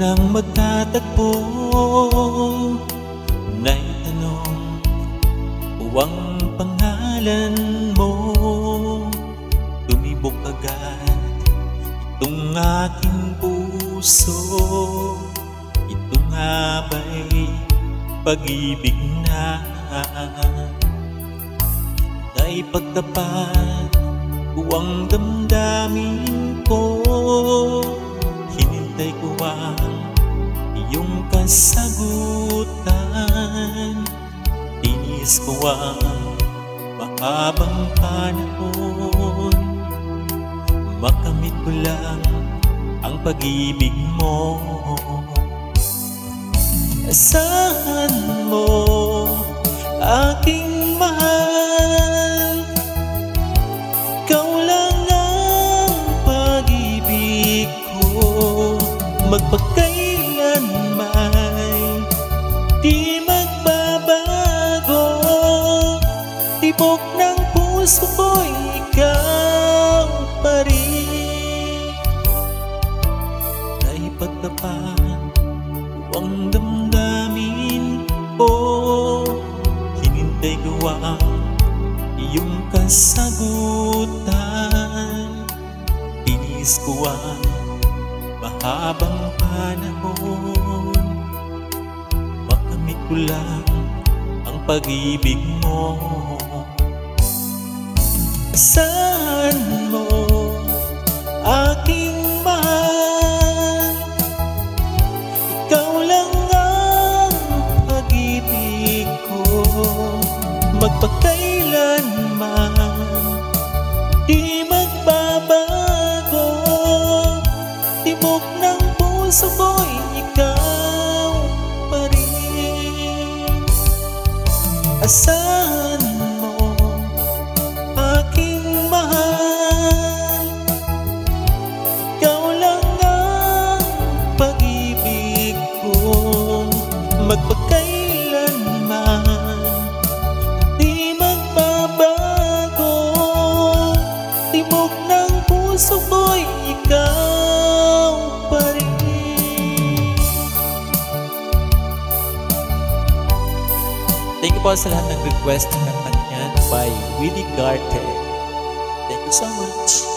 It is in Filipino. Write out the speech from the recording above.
nang magtatagpo, naitanong ang pangalan mo. Tumibok agad itong aking puso. Ito nga ba'y pag-ibig na? Naipagtapat ko ang damdamin ko. Hinintay ko ang iyong kasagutan. Tinis ko ang mahabang panahon. Makamit ko lang ang pag-ibig mo. Asahan mo aking mahal, ikaw lang ang pag-ibig ko. Magpakailanman di magbabago. Tibok ng puso ko'y ikaw pa rin. Naipagtapat ko ang damdamin ko. Hinintay ko ang iyong kasagutan. Tinis ko ang mahabang panahon. Makamit ko lang ang pag-ibig mo. Asahan mo aking mahal, ikaw lang ang pag-ibig ko. Magpakailanman di magbabago. Tibok ng puso ko'y ikaw pa rin. Asahan mo aking mahal, ikaw lang ang pag-ibig ko. Magpakailanman di magbabago. Tibok ng puso ko'y ikaw pa rin. Thank you po sa lahat ng request ng kanya by Willie Garte. Thank you so much.